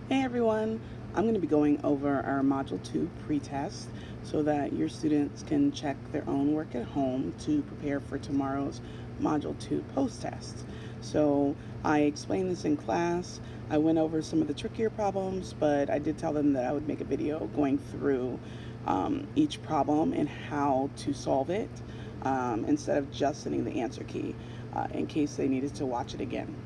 Hey everyone, I'm going to be going over our Module 2 pretest so that your students can check their own work at home to prepare for tomorrow's Module 2 post-test. So I explained this in class. I went over some of the trickier problems, but I did tell them that I would make a video going through each problem and how to solve it instead of just sending the answer key in case they needed to watch it again.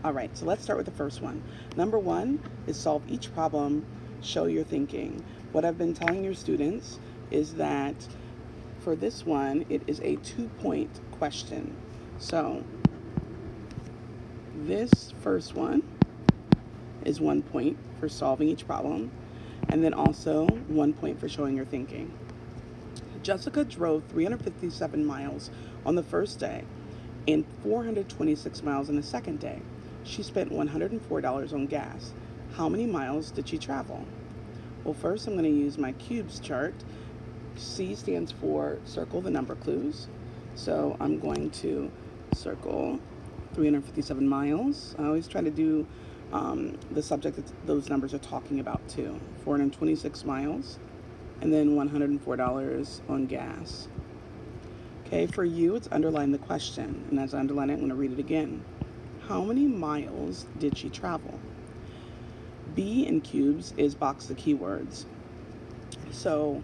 All right, so let's start with the first one. Number one is solve each problem, show your thinking. What I've been telling your students is that for this one, it is a 2-point question. So this first one is 1 point for solving each problem, and then also 1 point for showing your thinking. Jessica drove 357 miles on the first day and 426 miles on the second day. She spent $104 on gas. How many miles did she travel? Well, first I'm going to use my cubes chart. C stands for circle the number clues. So I'm going to circle 357 miles. I always try to do the subject that those numbers are talking about too. 426 miles and then $104 on gas. Okay, for you, it's underline the question. And as I underline it, I'm going to read it again. How many miles did she travel? B in cubes is box the keywords. So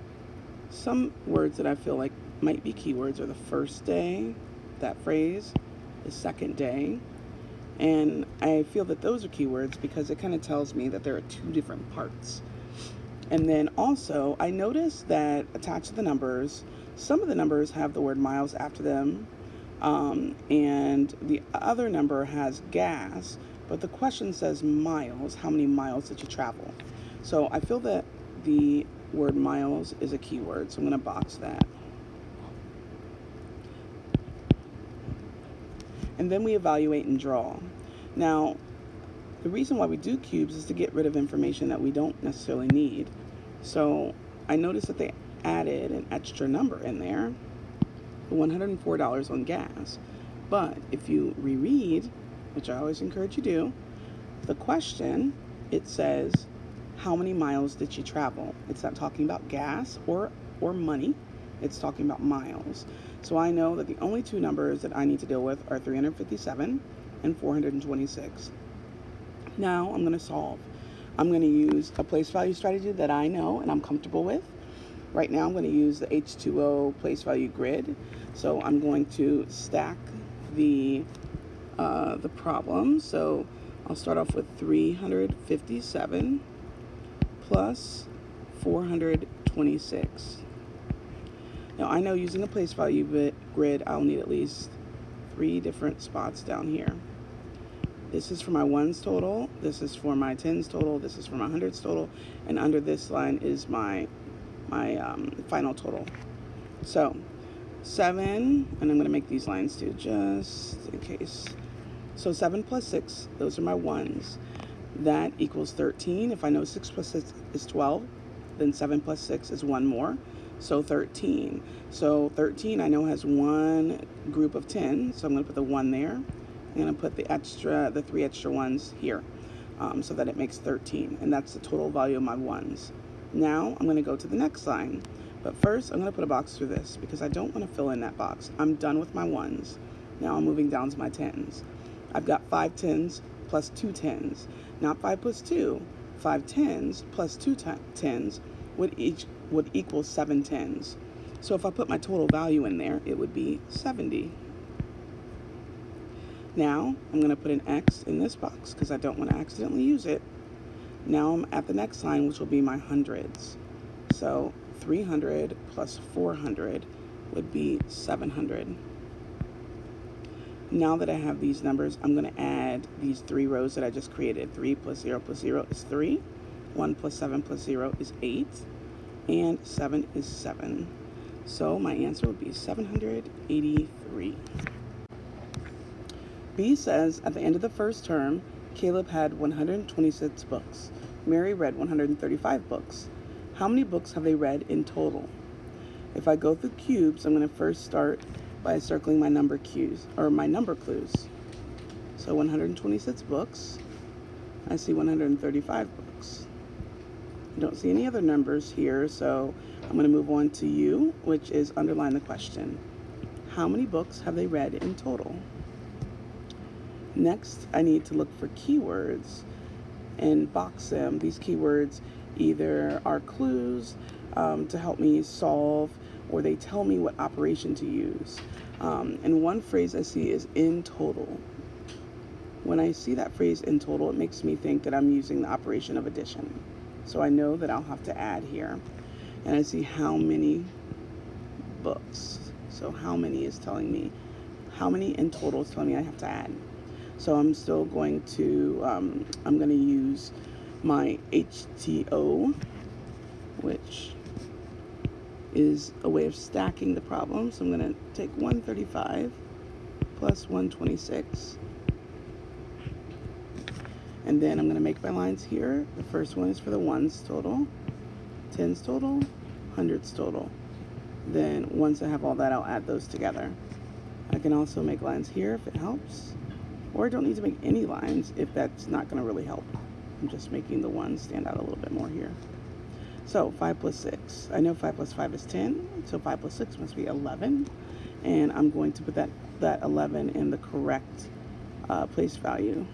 some words that I feel like might be keywords are the first day, that phrase, the second day. And I feel that those are keywords because it kind of tells me that there are two different parts. And then also, I noticed that attached to the numbers, some of the numbers have the word miles after them. And the other number has gas, but the question says miles. How many miles did you travel? So I feel that the word miles is a keyword, so I'm going to box that. And then we evaluate and draw. Now, the reason why we do cubes is to get rid of information that we don't necessarily need. So I noticed that they added an extra number in there, $104 on gas. But if you reread, which I always encourage you to do, the question, it says, how many miles did she travel? It's not talking about gas or money. It's talking about miles. So I know that the only two numbers that I need to deal with are 357 and 426. Now I'm going to solve. I'm going to use a place value strategy that I know and I'm comfortable with. Right now I'm going to use the H2O place value grid. So I'm going to stack the problem. So I'll start off with 357 plus 426. Now I know using a place value grid, I'll need at least 3 different spots down here. This is for my ones total, this is for my tens total, this is for my hundreds total, and under this line is my final total. So 7, and I'm going to make these lines too just in case. So 7 plus 6, those are my ones. That equals 13. If I know 6 plus 6 is 12, then 7 plus 6 is 1 more. So 13. So 13 I know has one group of 10, so I'm going to put the 1 there. I'm going to put the 3 extra ones here so that it makes 13. And that's the total value of my ones. Now I'm going to go to the next line. But first I'm going to put a box through this because I don't want to fill in that box. I'm done with my ones. Now I'm moving down to my tens. I've got 5 tens plus 2 tens. Not 5 plus 2. 5 tens plus 2 tens would equal 7 tens. So if I put my total value in there, it would be 70. Now I'm going to put an X in this box because I don't want to accidentally use it. Now I'm at the next line, which will be my hundreds. So 300 plus 400 would be 700. Now that I have these numbers, I'm going to add these 3 rows that I just created. 3 plus 0 is 3. 1 plus 7 plus 0 is 8. And 7 is 7. So my answer would be 783. B says, at the end of the first term, Caleb had 126 books. Mary read 135 books. How many books have they read in total? If I go through cubes, I'm going to first start by circling my number clues. So 126 books. I see 135 books. I don't see any other numbers here, so I'm going to move on to U, which is underline the question. How many books have they read in total? Next, I need to look for keywords and box them. These keywords either are clues to help me solve, or they tell me what operation to use. And one phrase I see is in total. When I see that phrase in total, it makes me think that I'm using the operation of addition. So I know that I'll have to add here. And I see how many books. So how many is telling me, how many in total is telling me I have to add. So I'm still going to, I'm going to use my HTO, which is a way of stacking the problem. So I'm going to take 135 plus 126. And then I'm going to make my lines here. The first one is for the ones total, tens total, hundreds total. Then once I have all that, I'll add those together. I can also make lines here if it helps. Or I don't need to make any lines if that's not going to really help. I'm just making the ones stand out a little bit more here. So 5 plus 6. I know 5 plus 5 is 10. So 5 plus 6 must be 11. And I'm going to put that 11 in the correct place value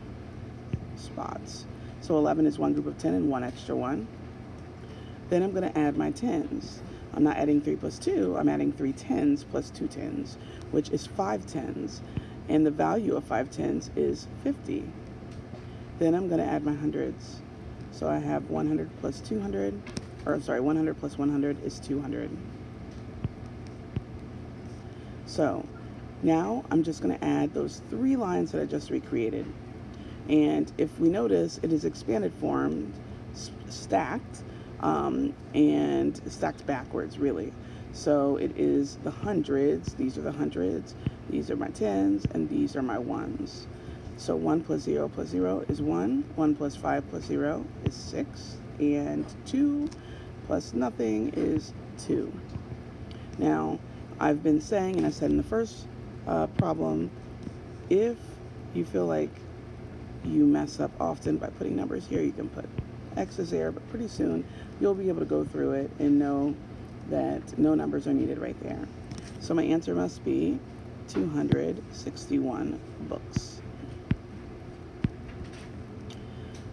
spots. So 11 is one group of 10 and one extra one. Then I'm going to add my tens. I'm not adding 3 plus 2. I'm adding 3 tens plus 2 tens, which is 5 tens. And the value of 5 tens is 50. Then I'm going to add my hundreds. So I have 100 plus 200, or sorry, 100 plus 100 is 200. So now I'm just going to add those 3 lines that I just recreated. And if we notice, it is expanded form, stacked, and stacked backwards, really. So it is the hundreds. These are the hundreds. These are my tens, and these are my ones. So 1 plus 0 plus 0 is 1. 1 plus 5 plus 0 is 6. And 2 plus nothing is 2. Now, I've been saying, and I said in the first problem, if you feel like you mess up often by putting numbers here, you can put X's there, but pretty soon you'll be able to go through it and know that no numbers are needed right there. So my answer must be 261 books.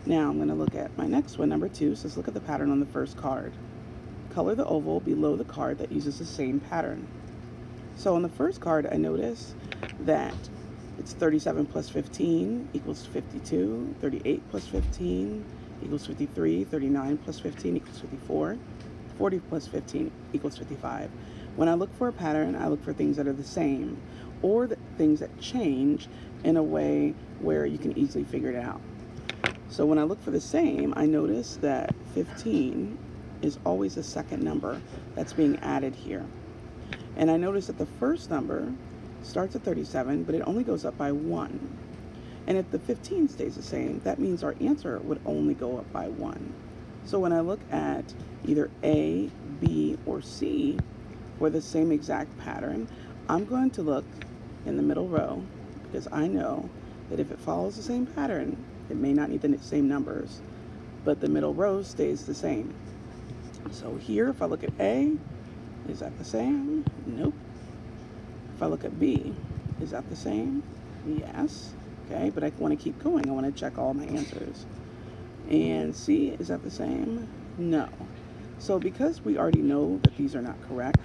Now I'm going to look at my next one, number 2. So let's look at the pattern on the first card. Color the oval below the card that uses the same pattern. So on the first card, I notice that it's 37 plus 15 equals 52, 38 plus 15 equals 53, 39 plus 15 equals 54, 40 plus 15 equals 55. When I look for a pattern, I look for things that are the same, or things that change in a way where you can easily figure it out. So when I look for the same, I notice that 15 is always the second number that's being added here. And I notice that the first number starts at 37, but it only goes up by 1. And if the 15 stays the same, that means our answer would only go up by 1. So when I look at either A, B, or C for the same exact pattern, I'm going to look in the middle row, because I know that if it follows the same pattern, it may not need the same numbers, but the middle row stays the same. So here, if I look at A, is that the same? Nope. If I look at B, is that the same? Yes. Okay, but I want to keep going. I want to check all my answers. And C, is that the same? No. So because we already know that these are not correct,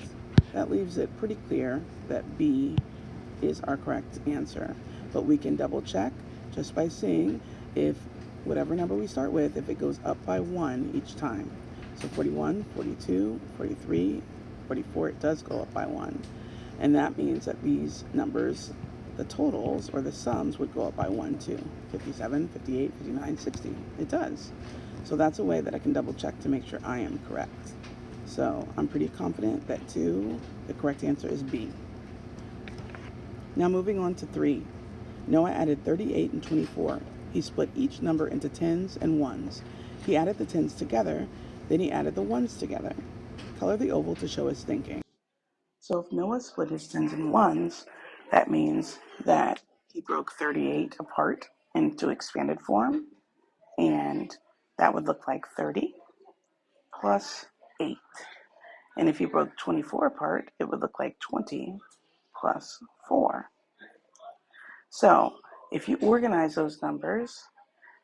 that leaves it pretty clear that B is our correct answer. But we can double check just by seeing if whatever number we start with, if it goes up by 1 each time. So 41, 42, 43, 44, it does go up by 1. And that means that these numbers, the totals or the sums, would go up by 1 too. 57, 58, 59, 60. It does. So that's a way that I can double check to make sure I am correct. So I'm pretty confident that 2, the correct answer is B. Now moving on to 3. Noah added 38 and 24. He split each number into tens and ones. He added the tens together, then he added the ones together. Color the oval to show his thinking. So if Noah split his tens and ones, that means that he broke 38 apart into expanded form, and that would look like 30 plus 8. And if you broke 24 apart, it would look like 20 plus 4. So if you organize those numbers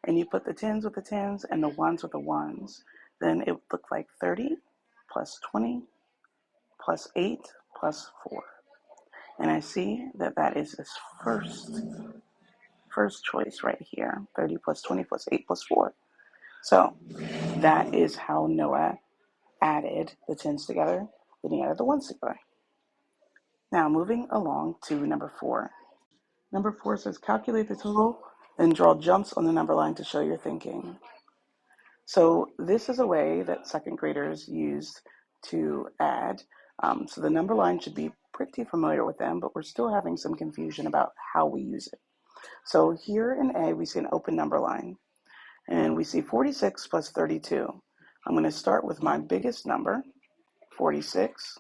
and you put the tens with the tens and the ones with the ones, then it would look like 30 plus 20 plus 8 plus 4. And I see that that is this first choice right here, 30 plus 20 plus 8 plus 4. So that is how Noah added the tens together, then he added the ones together. Now moving along to number 4. Number 4 says calculate the total, then draw jumps on the number line to show your thinking. So this is a way that second graders use to add. So the number line should be pretty familiar with them, but we're still having some confusion about how we use it. So here in A, we see an open number line, and we see 46 plus 32. I'm going to start with my biggest number, 46,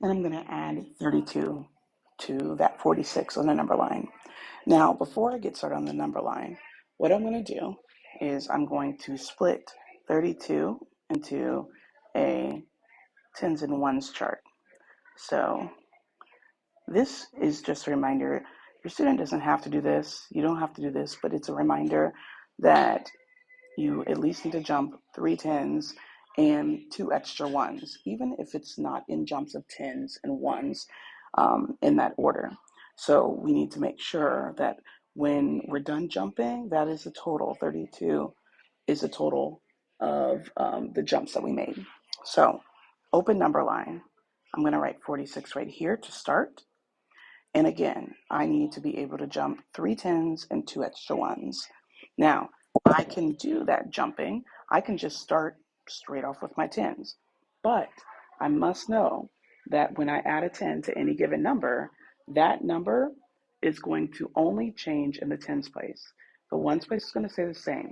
and I'm going to add 32 to that 46 on the number line. Now, before I get started on the number line, what I'm going to do is I'm going to split 32 into a tens and ones chart. So this is just a reminder. Your student doesn't have to do this. You don't have to do this, but it's a reminder that you at least need to jump 3 tens and 2 extra ones, even if it's not in jumps of tens and ones in that order. So we need to make sure that when we're done jumping, that is the total. 32 is the total of the jumps that we made. So open number line. I'm going to write 46 right here to start. And again, I need to be able to jump 3 tens and 2 extra ones. Now, I can do that jumping. I can just start straight off with my tens. But I must know that when I add a 10 to any given number, that number is going to only change in the tens place. The ones place is going to stay the same,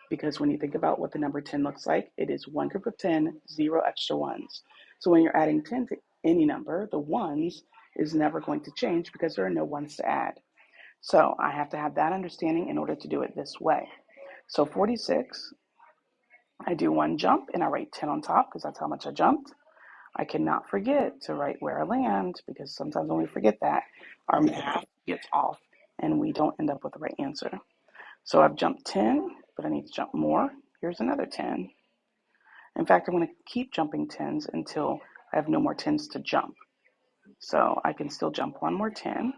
because when you think about what the number 10 looks like, it is one group of 10, 0 extra ones. So when you're adding 10 to any number, the ones is never going to change because there are no ones to add. So I have to have that understanding in order to do it this way. So 46, I do one jump and I write 10 on top because that's how much I jumped. I cannot forget to write where I land, because sometimes when we forget that, our math gets off and we don't end up with the right answer. So I've jumped 10, but I need to jump more. Here's another 10. In fact, I'm going to keep jumping tens until I have no more tens to jump. So I can still jump one more 10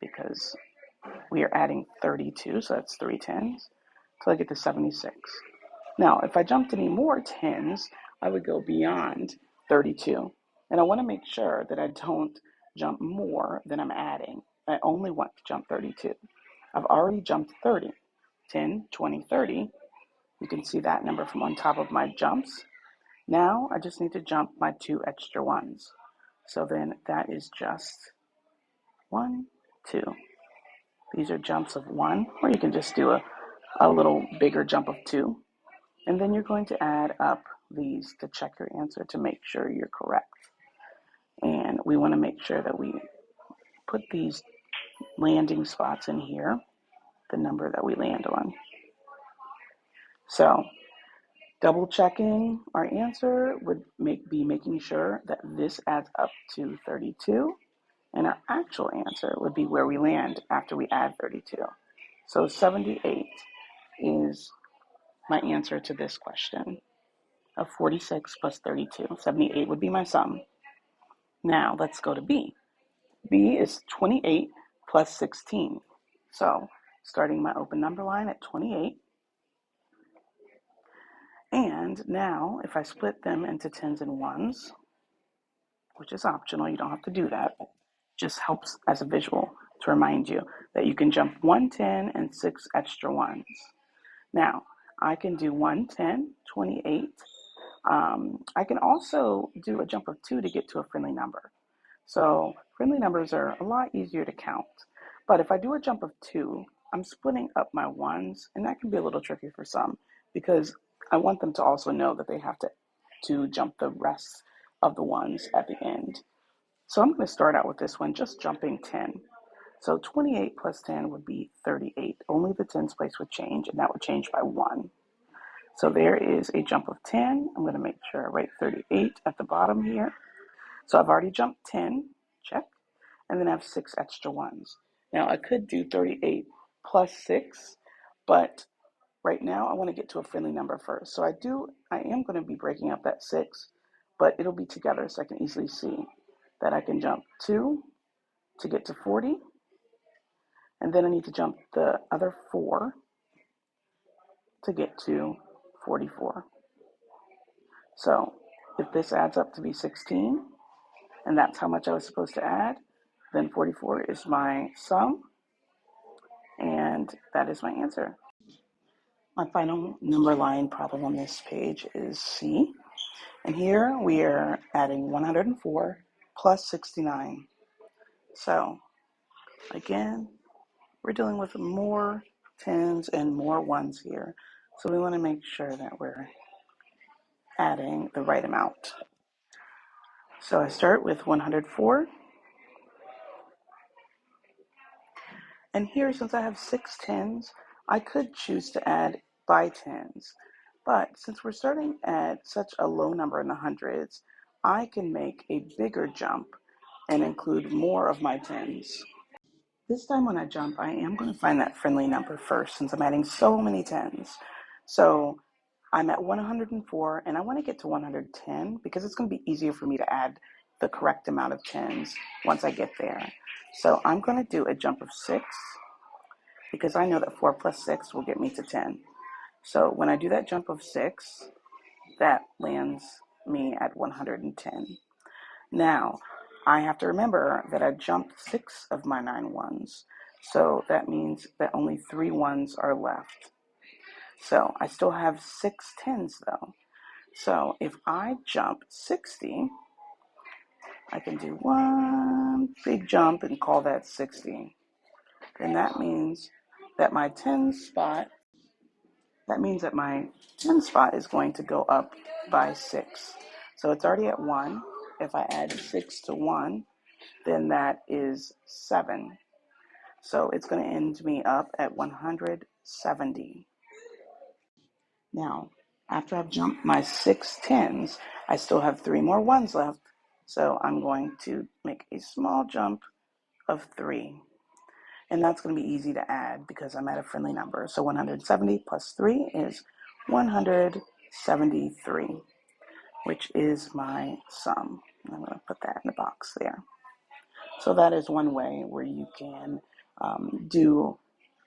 because we are adding 32, so that's 3 tens, till I get to 76. Now, if I jumped any more tens, I would go beyond 32. And I want to make sure that I don't jump more than I'm adding. I only want to jump 32. I've already jumped 30, 10, 20, 30. You can see that number from on top of my jumps. Now I just need to jump my 2 extra ones. So then that is just 1, 2. These are jumps of 1, or you can just do a little bigger jump of 2. And then you're going to add up these to check your answer to make sure you're correct. And we want to make sure that we put these landing spots in here, the number that we land on. So double checking our answer would be making sure that this adds up to 32, and our actual answer would be where we land after we add 32. So 78 is my answer to this question of 46 plus 32. 78 would be my sum. Now let's go to B. B is 28 plus 16. So starting my open number line at 28. And now if I split them into tens and ones, which is optional, you don't have to do that, it just helps as a visual to remind you that you can jump 1 10 and 6 extra ones. Now, I can do 1 10, 28. I can also do a jump of 2 to get to a friendly number. So friendly numbers are a lot easier to count. But if I do a jump of 2, I'm splitting up my ones, and that can be a little tricky for some because I want them to also know that they have to jump the rest of the ones at the end. So I'm going to start out with this one, just jumping 10. So 28 plus 10 would be 38. Only the tens place would change, and that would change by 1. So there is a jump of 10. I'm going to make sure I write 38 at the bottom here. So I've already jumped 10, check, and then I have 6 extra ones. Now I could do 38 plus 6, but right now I want to get to a friendly number first. So I am going to be breaking up that 6, but it'll be together so I can easily see that I can jump 2 to get to 40, and then I need to jump the other 4 to get to 44. So if this adds up to be 16, and that's how much I was supposed to add, then 44 is my sum, and that is my answer. My final number line problem on this page is C, and here we are adding 104 plus 69. So again, we're dealing with more tens and more ones here, so we want to make sure that we're adding the right amount. So I start with 104. And here, since I have 6 tens, I could choose to add by tens. But since we're starting at such a low number in the hundreds, I can make a bigger jump and include more of my tens. This time when I jump, I am going to find that friendly number first since I'm adding so many tens. So I'm at 104 and I want to get to 110 because it's going to be easier for me to add the correct amount of tens once I get there. So I'm going to do a jump of 6 because I know that 4 plus 6 will get me to 10. So when I do that jump of 6, that lands me at 110. Now, I have to remember that I jumped 6 of my 9 ones. So that means that only 3 ones are left. So I still have 6 tens though. So if I jump 60, I can do one big jump and call that 60. And that means that my 10 spot is going to go up by 6. So it's already at 1. If I add 6 to 1, then that is 7. So it's going to end me up at 170. Now, after I've jumped my 6 tens, I still have 3 more ones left. So I'm going to make a small jump of 3. And that's going to be easy to add because I'm at a friendly number. So 170 plus 3 is 173, which is my sum. I'm going to put that in the box there. So that is one way where you can do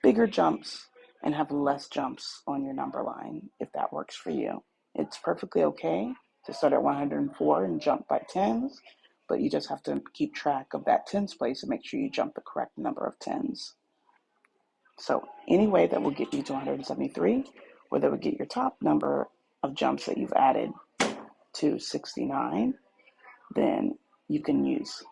bigger jumps and have less jumps on your number line if that works for you. It's perfectly okay to start at 104 and jump by tens, but you just have to keep track of that tens place and make sure you jump the correct number of tens. So any way that will get you to 173, or that would get your top number of jumps that you've added to 69, then you can use.